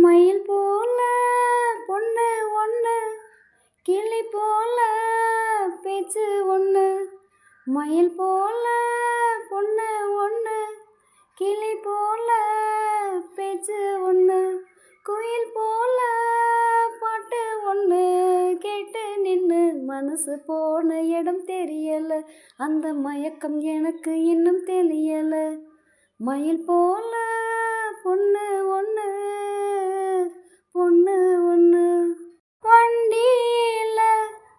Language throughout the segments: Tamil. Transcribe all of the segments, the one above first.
மயில் போல பொண்ணு ஒன்று, கிளி போல பேச்சு ஒன்று. மயில் போல பொண்ணு ஒன்று, கிளி போல பேச்சு ஒன்று. குயில் போல பாட்டு ஒன்று கேட்டு நின்று மனசு போன இடம் தெரியல. அந்த மயக்கம் எனக்கு இன்னும் தெரியல. மயில் போல பொண்ணு ஒன்று, பொண்ணு ஒன்று. வண்டியில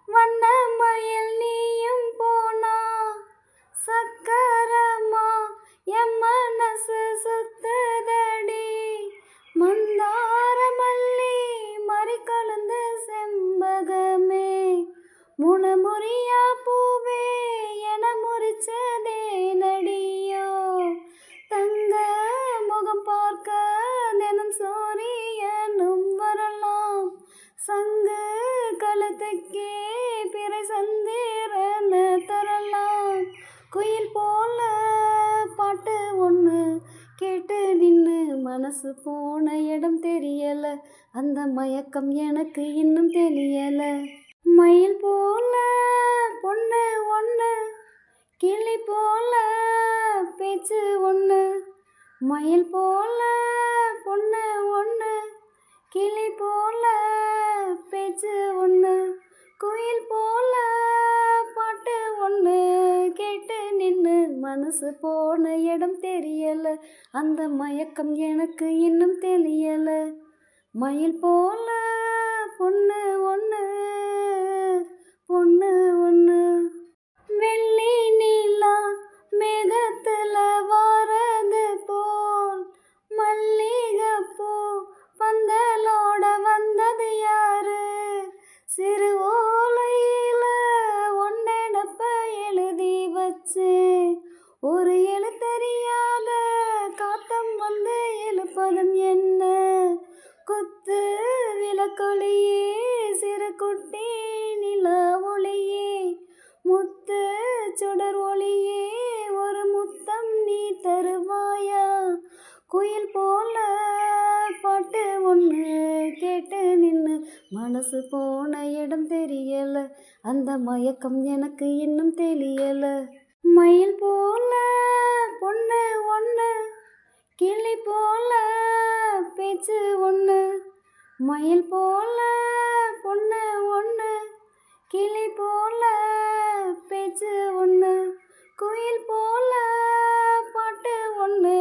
வண்ண மயில் நீயும் போனா, சக்கரமா என் மனசு சுத்துதடி. மந்தார மல்லி மறிக்கொழுந்த செம்பகமே, முனமுறியா பூவே என முறிச்சதே நடியோ. தங்க முகம் பார்க்க தினம் சூரியனும் வரலாம், சங்கு கழுத்துக்கே பிறை சந்திரன தரலாம். குயில் போல பாட்டு ஒன்று கேட்டு நின்று மனசு போன இடம் தெரியல. அந்த மயக்கம் எனக்கு இன்னும் தெரியல. மயில் போல பொண்ணு ஒன்று, கிளி போல பேச்சு ஒன்று. மயில் போல பொண்ணு ஒன்று, கிளி போல பேச்சு ஒன்று. குயில் போல பாட்டு ஒன்று கேட்டு நின்று மனசு போன இடம் தெரியல. அந்த மயக்கம் எனக்கு இன்னும் தெரியல. மயில் போல பொண்ணு ஒன்று, பொண்ணு ஒன்று. வெள்ளி நீலா மேகத்துல வாரது போல், மல்லிகைப்பூ பந்தலோட வந்தது யாரு? சிறு ஓலையில ஒன்னெனப்ப எழுதி வச்சு, ஒரு எழுத்தறியாத காத்தம் வந்து எழுப்பதும் என்ன? குத்து விளக்கொளியே சிறு குட்டி நிலா ஒளியே, முத்து சுடர் ஒளியே ஒரு முத்தம் நீ தருவாயா? குயில் போல பாட்டு ஒன்று கேட்டு நின்று மனசு போன இடம் தெரியல. அந்த மயக்கம் எனக்கு இன்னும் தெரியல. மயில் போல பொண்ணு ஒன்று, கிளி போல பேச்சு ஒன்று. மயில் போல பொண்ணு ஒன்று, கிளி போல பேச்சு ஒன்று. குயில் போல பாட்டு ஒன்று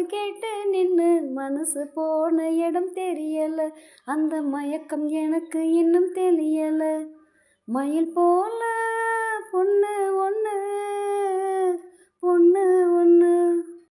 கேட்டு நின்று மனசு போன இடம் தெரியல. அந்த மயக்கம் எனக்கு இன்னும் தெரியல. மயில் போல பொண்ணு